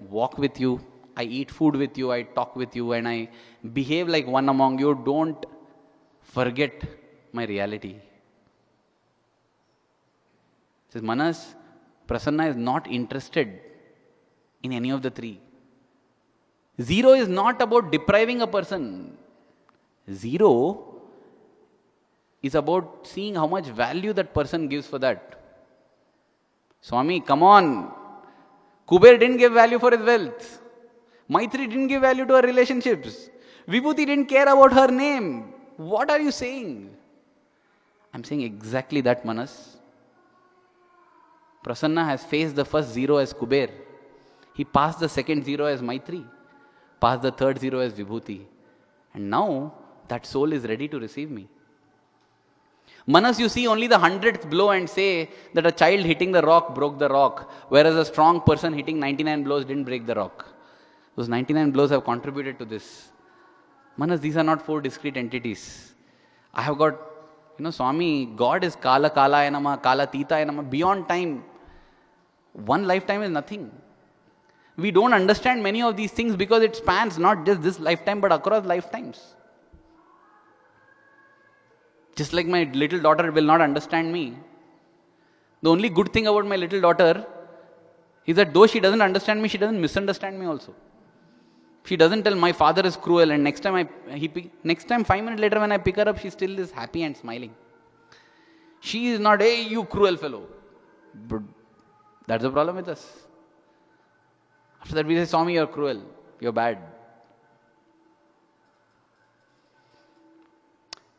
walk with you, I eat food with you, I talk with you, and I behave like one among you, don't forget my reality. He says, Manas, Prasanna is not interested in any of the 3. 0 is not about depriving a person. 0 is about seeing how much value that person gives for that. Swami, come on. Kuber didn't give value for his wealth. Maithri didn't give value to her relationships. Vibhuti didn't care about her name. What are you saying? I'm saying exactly that, Manas. Prasanna has faced the first 0 as Kuber. He passed the second 0 as Maithri. Passed the third 0 as Vibhuti. And now that soul is ready to receive me. Manas, you see only the 100th blow and say that a child hitting the rock broke the rock, whereas a strong person hitting 99 blows didn't break the rock. Those 99 blows have contributed to this. Manas, these are not 4 discrete entities. I have got, Swami, God is Kala Kalaya Nama, Kala Titaya Nama, beyond time. One lifetime is nothing. We don't understand many of these things because it spans not just this lifetime but across lifetimes. Just like my little daughter will not understand me. The only good thing about my little daughter is that though she doesn't understand me, she doesn't misunderstand me also. She doesn't tell my father is cruel and next time 5 minutes later when I pick her up, she still is happy and smiling. She is not, hey, you cruel fellow. But that's the problem with us. After that we say, Swami, you're cruel, you're bad.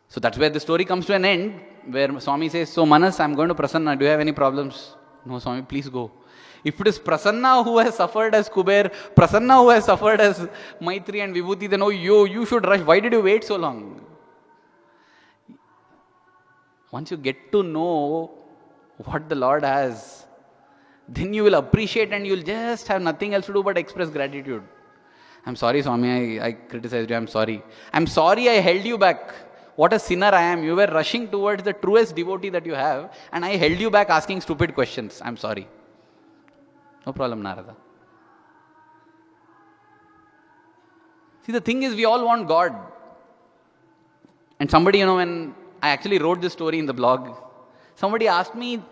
So that's where the story comes to an end, where Swami says, so Manas, I'm going to Prasanna, do you have any problems? No, Swami, please go. If it is Prasanna who has suffered as Kuber, Prasanna who has suffered as Maithri and Vibhuti, then you should rush. Why did you wait so long? Once you get to know what the Lord has, then you will appreciate and you will just have nothing else to do but express gratitude. I'm sorry, Swami, I criticized you. I'm sorry. I'm sorry I held you back. What a sinner I am. You were rushing towards the truest devotee that you have, and I held you back asking stupid questions. I'm sorry. No problem, Narada. See, the thing is, we all want God. And somebody, when I actually wrote this story in the blog, somebody asked me,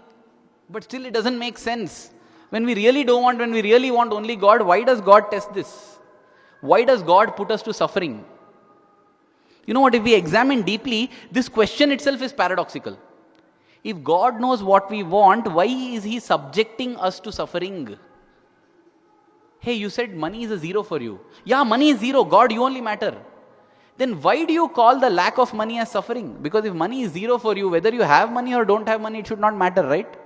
but still it doesn't make sense. When we really want only God, why does God test this? Why does God put us to suffering? You know what, if we examine deeply, this question itself is paradoxical. If God knows what we want, why is He subjecting us to suffering? Hey, you said money is a zero for you. Yeah, money is zero. God, you only matter. Then why do you call the lack of money as suffering? Because if money is zero for you, whether you have money or don't have money, it should not matter, right?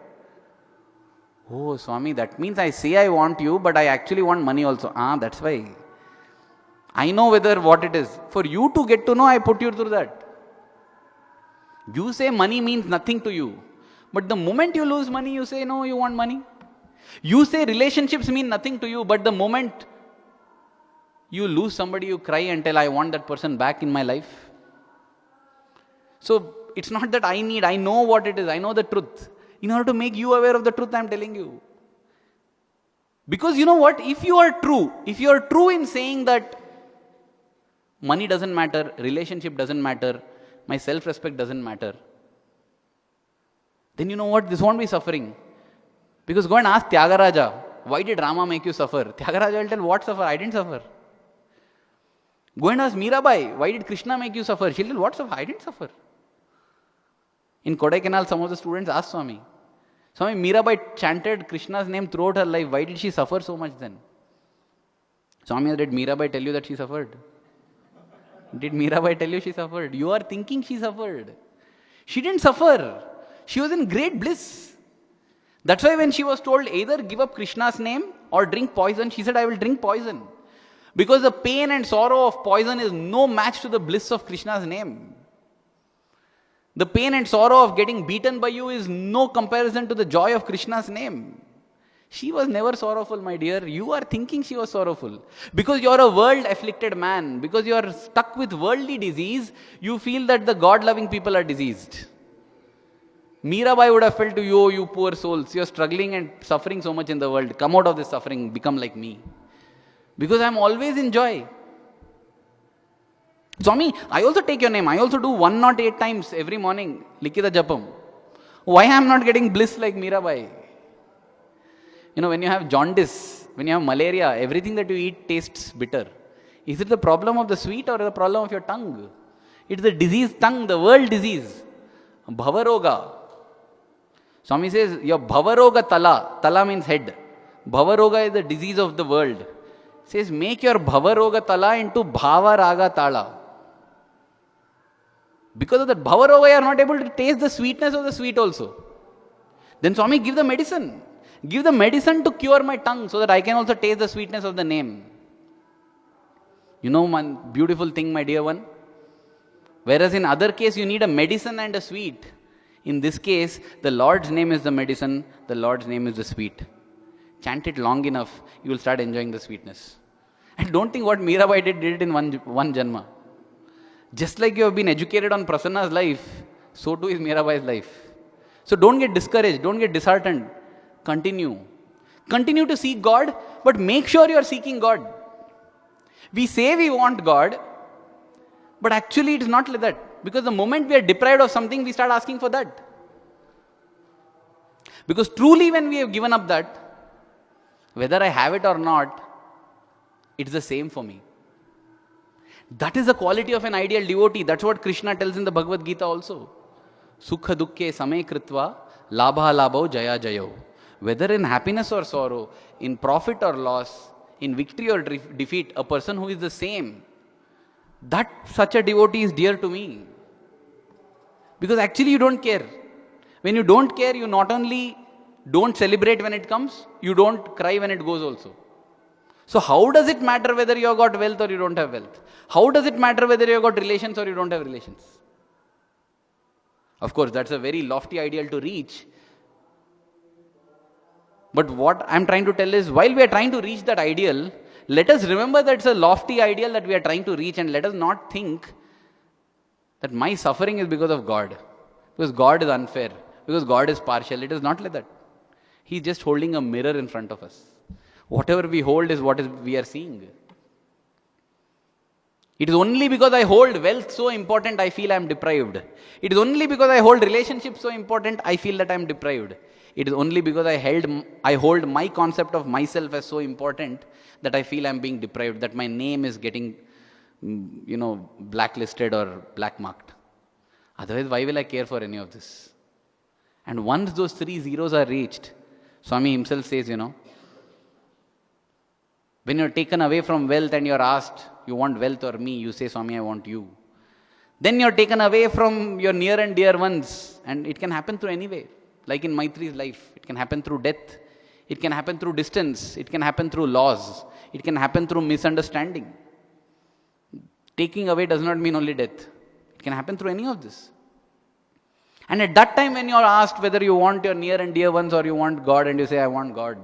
Oh, Swami, that means I say I want you, but I actually want money also. That's why. I know what it is. For you to get to know, I put you through that. You say money means nothing to you. But the moment you lose money, you say, no, you want money. You say relationships mean nothing to you, but the moment you lose somebody, you cry and tell, I want that person back in my life. So, it's not that I know what it is, I know the truth. In order to make you aware of the truth, I am telling you. Because you know what, if you are true in saying that money doesn't matter, relationship doesn't matter, my self-respect doesn't matter, then you know what, this won't be suffering. Because go and ask Tyagaraja, why did Rama make you suffer? Tyagaraja will tell, what suffer? I didn't suffer. Go and ask Mirabai, why did Krishna make you suffer? She'll tell, what suffer? I didn't suffer. In Kodaikanal, some of the students asked Swami, Mirabai chanted Krishna's name throughout her life. Why did she suffer so much then? Swami, did Mirabai tell you that she suffered? Did Mirabai tell you she suffered? You are thinking she suffered. She didn't suffer. She was in great bliss. That's why when she was told either give up Krishna's name or drink poison, she said, I will drink poison. Because the pain and sorrow of poison is no match to the bliss of Krishna's name. The pain and sorrow of getting beaten by you is no comparison to the joy of Krishna's name. She was never sorrowful, my dear. You are thinking she was sorrowful. Because you are a world-afflicted man, because you are stuck with worldly disease, you feel that the God-loving people are diseased. Mirabai would have felt to you, you poor souls, you are struggling and suffering so much in the world. Come out of this suffering, become like me. Because I am always in joy. Swami, I also take your name. I also do 108 times every morning, Likita Japam. Why I am not getting bliss like Mirabai? When you have jaundice, when you have malaria, everything that you eat tastes bitter. Is it the problem of the sweet or the problem of your tongue? It's the disease tongue, the world disease. Bhavaroga. Swami says, your Bhavaroga tala. Tala means head. Bhavaroga is the disease of the world. Says, make your Bhavaroga tala into Bhavaraga tala. Because of that Bhavaroga, you are not able to taste the sweetness of the sweet also. Then Swami, give the medicine. Give the medicine to cure my tongue so that I can also taste the sweetness of the name. You know one beautiful thing, my dear one? Whereas in other case, you need a medicine and a sweet. In this case, the Lord's name is the medicine, the Lord's name is the sweet. Chant it long enough, you will start enjoying the sweetness. And don't think what Mirabai did it in one janma. Just like you have been educated on Prasanna's life, so too is Mirabai's life. So don't get discouraged, don't get disheartened. Continue. Continue to seek God, but make sure you are seeking God. We say we want God, but actually it is not like that. Because the moment we are deprived of something, we start asking for that. Because truly when we have given up that, whether I have it or not, it's the same for me. That is the quality of an ideal devotee. That's what Krishna tells in the Bhagavad Gita also. Sukha dukkhe same kritva labha labho jaya jayo. Whether in happiness or sorrow, in profit or loss, in victory or defeat, a person who is the same, that such a devotee is dear to me. Because actually you don't care. When you don't care, you not only don't celebrate when it comes, you don't cry when it goes also. So how does it matter whether you have got wealth or you don't have wealth? How does it matter whether you have got relations or you don't have relations? Of course, that's a very lofty ideal to reach. But what I'm trying to tell is, while we are trying to reach that ideal, let us remember that it's a lofty ideal that we are trying to reach, and let us not think that my suffering is because of God. Because God is unfair. Because God is partial. It is not like that. He's just holding a mirror in front of us. Whatever we hold is what we are seeing. It is only because I hold wealth so important, I feel I am deprived. It is only because I hold relationships so important, I feel that I am deprived. It is only because I hold my concept of myself as so important that I feel I am being deprived, that my name is getting, blacklisted or black marked. Otherwise, why will I care for any of this? And once those 3 zeros are reached, Swami himself says, when you're taken away from wealth and you're asked, you want wealth or me? You say, Swami, I want you. Then you're taken away from your near and dear ones, and it can happen through any way. Like in Maithri's life, it can happen through death. It can happen through distance. It can happen through loss. It can happen through misunderstanding. Taking away does not mean only death. It can happen through any of this. And at that time when you are asked whether you want your near and dear ones or you want God, and you say, I want God,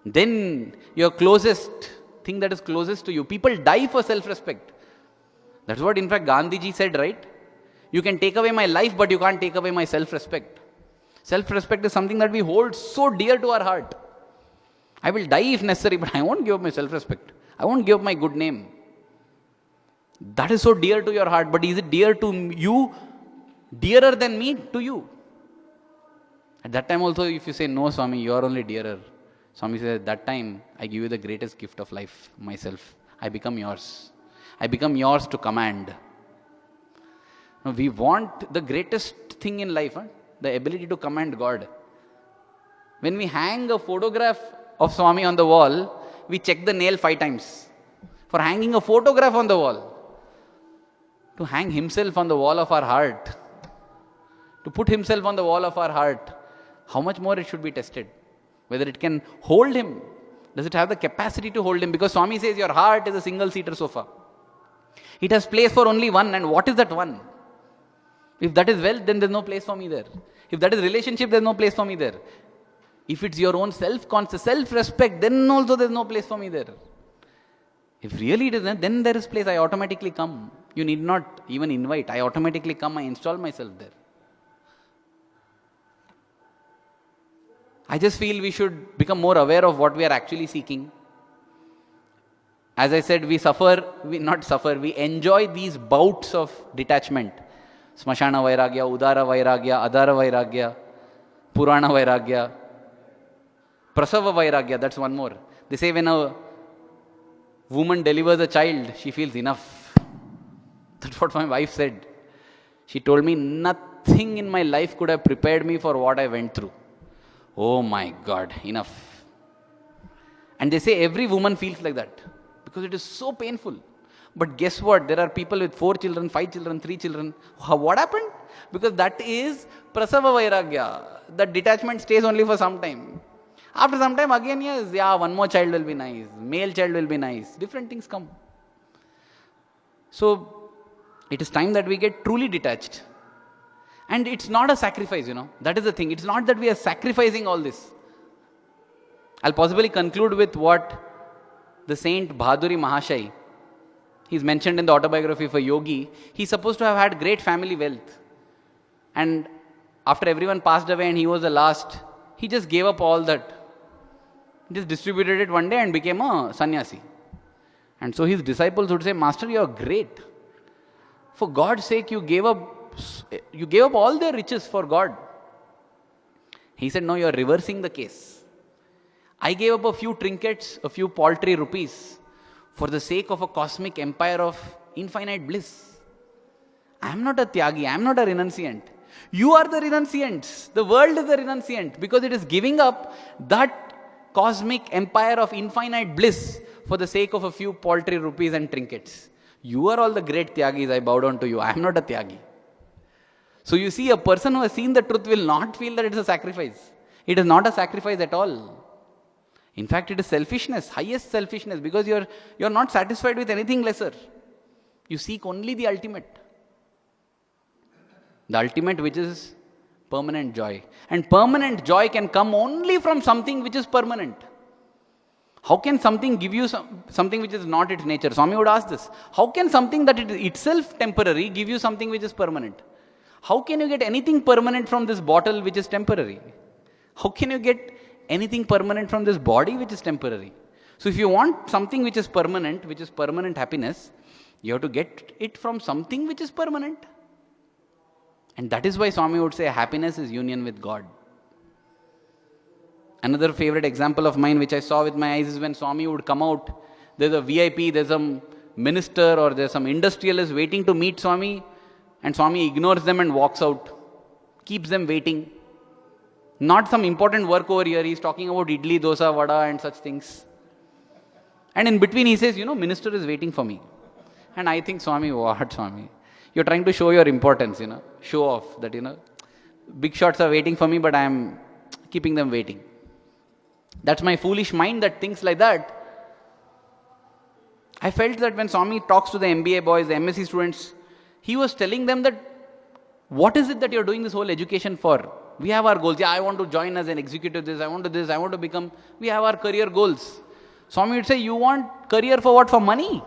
then your closest thing that is closest to you, people die for self-respect. That's what in fact Gandhiji said, right? You can take away my life, but you can't take away my self-respect. Self-respect is something that we hold so dear to our heart. I will die if necessary, but I won't give up my self-respect. I won't give up my good name. That is so dear to your heart, but is it dear to you, dearer than me to you? At that time also, if you say, no Swami, you are only dearer. Swami says, at that time, I give you the greatest gift of life, myself. I become yours. I become yours to command. Now, we want the greatest thing in life, the ability to command God. When we hang a photograph of Swami on the wall, we check the nail 5 times. For hanging a photograph on the wall. To hang himself on the wall of our heart, to put himself on the wall of our heart, how much more it should be tested? Whether it can hold him. Does it have the capacity to hold him? Because Swami says your heart is a single-seater sofa. It has place for only one, and what is that one? If that is wealth, then there is no place for me there. If that is relationship, there is no place for me there. If it's your own self-conscious, self-respect, then also there is no place for me there. If really it is, then there is place. I automatically come. You need not even invite. I automatically come. I install myself there. I just feel we should become more aware of what we are actually seeking. As I said, we enjoy these bouts of detachment. Smashana Vairagya, Udara Vairagya, Adara Vairagya, Purana Vairagya, Prasava Vairagya, that's one more. They say when a woman delivers a child, she feels enough. That's what my wife said. She told me, nothing in my life could have prepared me for what I went through. Oh my God, enough. And they say every woman feels like that because it is so painful. But guess what? There are people with 4 children, 5 children, 3 children. What happened? Because that is Prasava Vairagya. That detachment stays only for some time. After some time again, yes, one more child will be nice. Male child will be nice. Different things come. So, it is time that we get truly detached. And it's not a sacrifice, That is the thing. It's not that we are sacrificing all this. I'll possibly conclude with what the saint Bhaduri Mahashai, he's mentioned in the autobiography of a yogi. He's supposed to have had great family wealth. And after everyone passed away and he was the last, he just gave up all that. He just distributed it one day and became a sannyasi. And so his disciples would say, Master, you are great. For God's sake, you gave up all their riches for God. He said, no, you are reversing the case. I gave up a few trinkets, a few paltry rupees for the sake of a cosmic empire of infinite bliss. I am not a tyagi, I am not a renunciant. You are the renunciants. The world is the renunciant because it is giving up that cosmic empire of infinite bliss for the sake of a few paltry rupees and trinkets. You are all the great Tyagis. I bow down to you. I am not a Tyagi. So you see, a person who has seen the truth will not feel that it is a sacrifice. It is not a sacrifice at all. In fact, it is selfishness, highest selfishness, because you are not satisfied with anything lesser. You seek only the ultimate. The ultimate, which is permanent joy. And permanent joy can come only from something which is permanent. How can something give you something which is not its nature? Swami would ask this. How can something that is itself temporary give you something which is permanent? How can you get anything permanent from this bottle which is temporary? How can you get anything permanent from this body which is temporary? So if you want something which is permanent happiness, you have to get it from something which is permanent. And that is why Swami would say happiness is union with God. Another favorite example of mine which I saw with my eyes is when Swami would come out, there's a VIP, there's some minister or there's some industrialist waiting to meet Swami, and Swami ignores them and walks out, keeps them waiting. Not some important work over here, he's talking about idli, dosa, vada and such things. And in between he says, minister is waiting for me. And I think, Swami, what Swami? You're trying to show your importance, show off that, big shots are waiting for me, but I am keeping them waiting. That's my foolish mind that thinks like that. I felt that when Swami talks to the MBA boys, the MSc students, he was telling them that, what is it that you're doing this whole education for? We have our goals. Yeah, I want to join as an executive this, I want to become, we have our career goals. Swami would say, you want career for what? For money?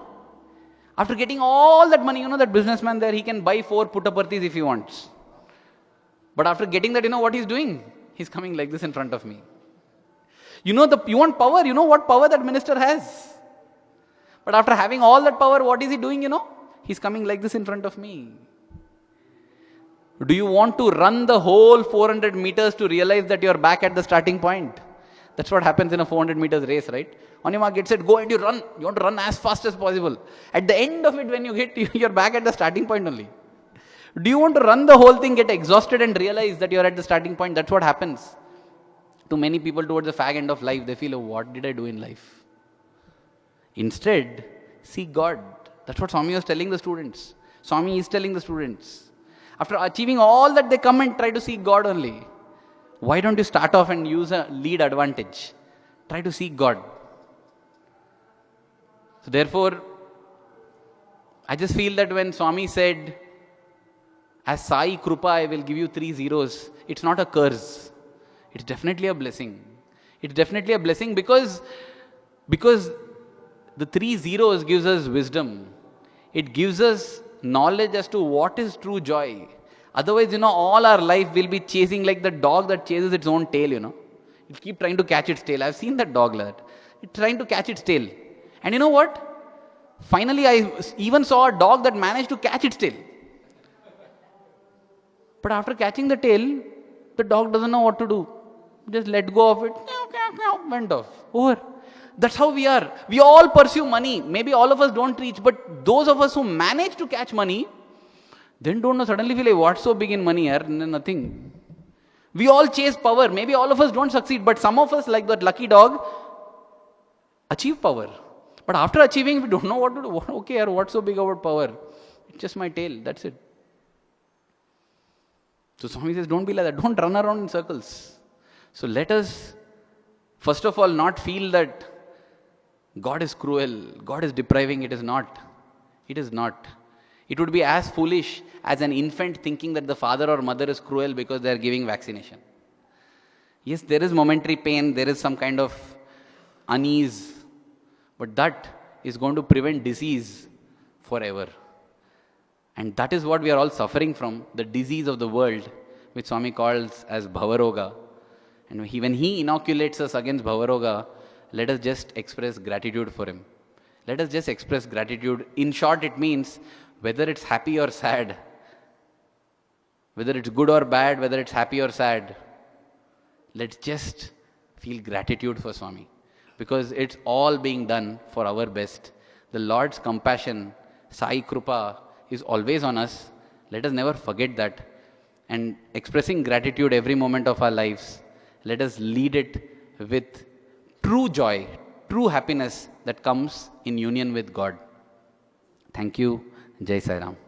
After getting all that money, that businessman there, he can buy 4 puttaparthis if he wants. But after getting that, what he's doing? He's coming like this in front of me. You want power? You know what power that minister has? But after having all that power, what is he doing, He's coming like this in front of me. Do you want to run the whole 400 meters to realize that you're back at the starting point? That's what happens in a 400 meters race, right? On your mark, get set, go and you run. You want to run as fast as possible. At the end of it, when you hit, you're back at the starting point only. Do you want to run the whole thing, get exhausted and realize that you're at the starting point? That's what happens to many people towards the fag end of life. They feel, oh, what did I do in life? Instead, seek God. That's what Swami was telling the students. Swami is telling the students. After achieving all that, they come and try to seek God only. Why don't you start off and use a lead advantage? Try to seek God. So therefore, I just feel that when Swami said, as Sai Krupa, I will give you 3 zeros, it's not a curse. It's definitely a blessing. It's definitely a blessing because the 3 zeros gives us wisdom. It gives us knowledge as to what is true joy. Otherwise, all our life will be chasing like the dog that chases its own tail, It'll keep trying to catch its tail. I've seen that dog like that. It's trying to catch its tail. And you know what? Finally, I even saw a dog that managed to catch its tail. But after catching the tail, the dog doesn't know what to do. Just let go of it. Went off. Over. That's how we are. We all pursue money. Maybe all of us don't reach, but those of us who manage to catch money, then don't know, suddenly feel like, what's so big in money here? Nothing. We all chase power. Maybe all of us don't succeed, but some of us, like that lucky dog, achieve power. But after achieving, we don't know what to do. Okay, what's so big about power? It's just my tail. That's it. So Swami says, don't be like that. Don't run around in circles. So let us, first of all, not feel that God is cruel, God is depriving. It is not. It is not. It would be as foolish as an infant thinking that the father or mother is cruel because they are giving vaccination. Yes, there is momentary pain, there is some kind of unease, but that is going to prevent disease forever. And that is what we are all suffering from, the disease of the world, which Swami calls as Bhavaroga. And when he inoculates us against Bhavaroga, let us just express gratitude for him. Let us just express gratitude. In short, it means whether it's happy or sad, whether it's good or bad, whether it's happy or sad, let's just feel gratitude for Swami. Because it's all being done for our best. The Lord's compassion, Sai Krupa, is always on us. Let us never forget that. and expressing gratitude every moment of our lives, let us lead it with true joy, true happiness that comes in union with God. Thank you. Jai Sai Ram.